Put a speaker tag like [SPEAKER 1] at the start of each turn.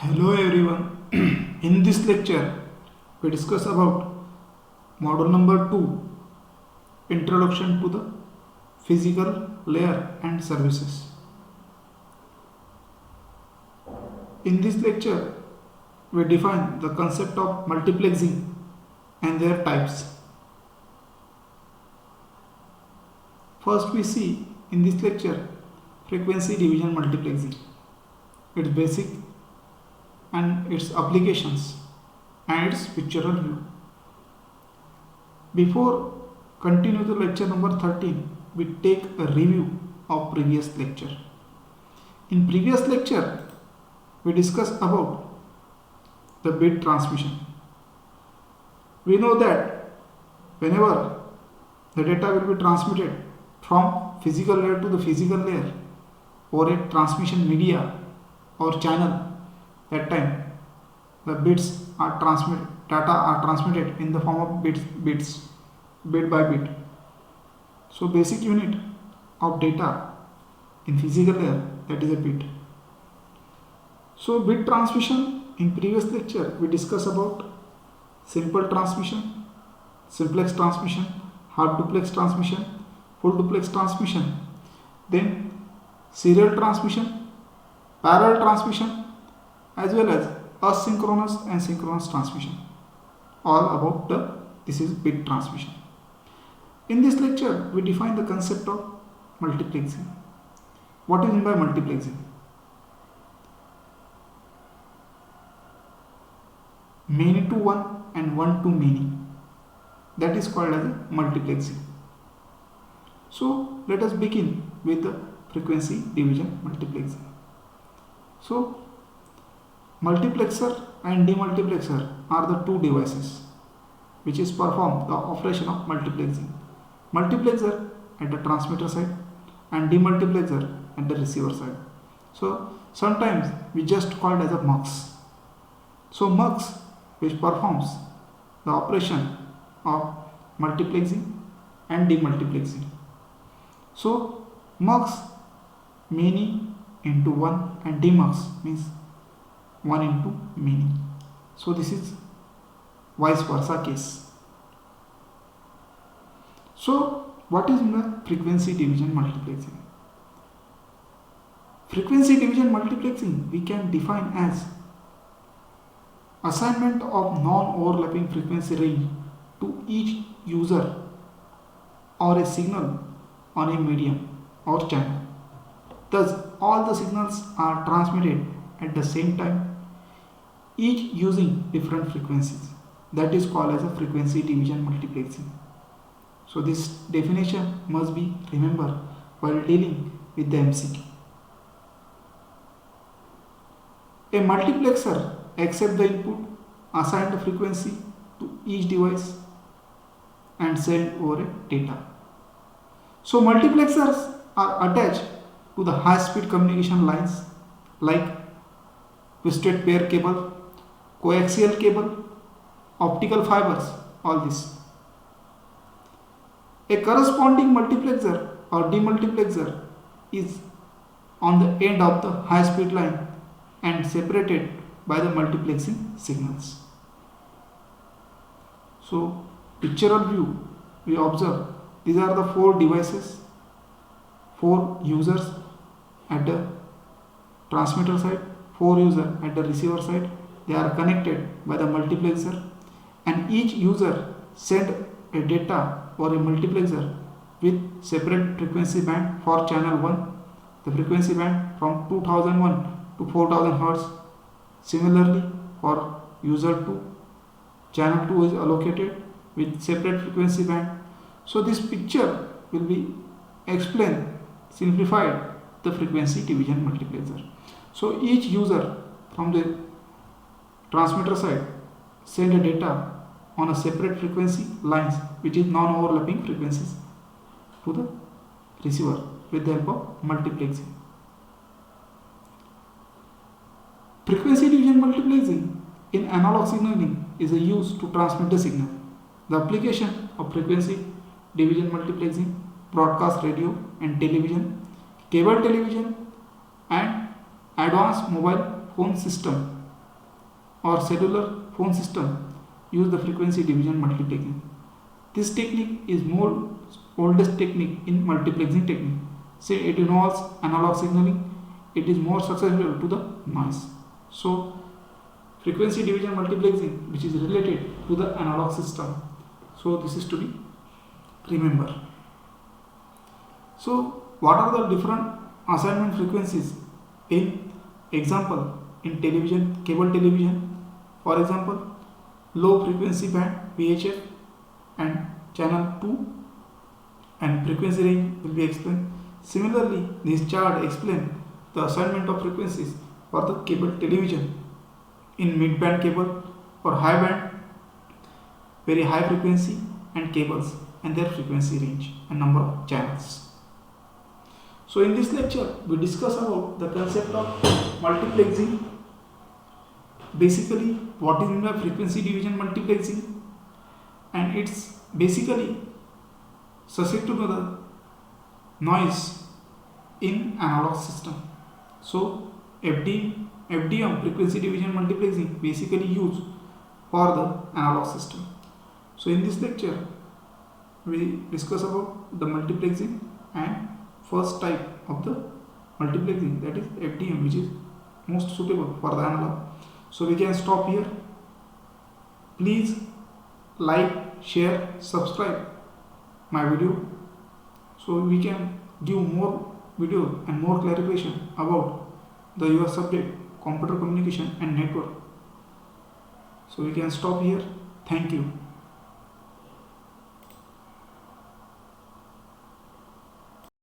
[SPEAKER 1] Hello everyone. In this lecture, we discuss about module number 2, Introduction to the Physical Layer and Services. In this lecture, we define the concept of multiplexing and their types. First, we see in this lecture frequency division multiplexing, its basic and its applications and its pictorial view. Before continue to lecture number 13, we take a review of previous lecture. In previous lecture, we discussed about the bit transmission. We know that whenever the data will be transmitted from physical layer to the physical layer or a transmission media or channel, that time the bits are transmitted, data are transmitted in the form of bit by bit. So basic unit of data in physical layer, that is a bit. So bit transmission, in previous lecture we discussed about simple transmission, simplex transmission, half duplex transmission, full duplex transmission, then serial transmission, parallel transmission, as well as asynchronous and synchronous transmission. All about this is bit transmission. In this lecture, we define the concept of multiplexing. What is meant by multiplexing? Many to one and one to many. That is called as multiplexing. So let us begin with the frequency division multiplexing. So multiplexer and demultiplexer are the two devices which is perform the operation of multiplexing. Multiplexer at the transmitter side and demultiplexer at the receiver side. So sometimes we just call it as a mux. So mux which performs the operation of multiplexing and demultiplexing. So mux many into one and demux means 1 into many. So this is vice versa case. So what is the frequency division multiplexing? Frequency division multiplexing we can define as assignment of non-overlapping frequency range to each user or a signal on a medium or channel. Thus all the signals are transmitted at the same time, each using different frequencies. That is called as a frequency division multiplexing. So this definition must be remembered while dealing with the MCQ. A multiplexer accepts the input, assign the frequency to each device and send over a data. So multiplexers are attached to the high-speed communication lines like twisted pair cable, coaxial cable, optical fibers, all this. A corresponding multiplexer or demultiplexer is on the end of the high-speed line and separated by the multiplexing signals. So, pictorial view, we observe these are the 4 devices, 4 users at the transmitter side, 4 users at the receiver side. They are connected by the multiplexer and each user send a data or a multiplexer with separate frequency band. For channel 1, the frequency band from 2001 to 4000 Hz. Similarly, for user 2, channel 2 is allocated with separate frequency band. So this picture will be explained, simplified the frequency division multiplexer. So each user from the transmitter side send a data on a separate frequency lines which is non-overlapping frequencies to the receiver with the help of multiplexing. Frequency division multiplexing in analog signaling is a use to transmit the signal. The application of frequency division multiplexing, broadcast radio and television, cable television and advanced mobile phone system or cellular phone system use the frequency division multiplexing. This technique is more oldest technique in multiplexing technique. Say it involves analog signaling, it is more susceptible to the noise. So frequency division multiplexing, which is related to the analog system. So this is to be remember. So what are the different assignment frequencies in example in television, cable television? For example, low frequency band VHF and channel 2 and frequency range will be explained. Similarly, this chart explains the assignment of frequencies for the cable television in mid band cable or high band, very high frequency and cables and their frequency range and number of channels. So in this lecture we discuss about the concept of multiplexing, basically what is meant by frequency division multiplexing, and it's basically susceptible to the noise in analog system. So FDM frequency division multiplexing basically used for the analog system. So in this lecture we discuss about the multiplexing and first type of the multiplexing, that is FDM, which is most suitable for the analog. So we can stop here. Please like, share, subscribe my video so we can give more videos and more clarification about your subject computer communication and network. So we can stop here. Thank you.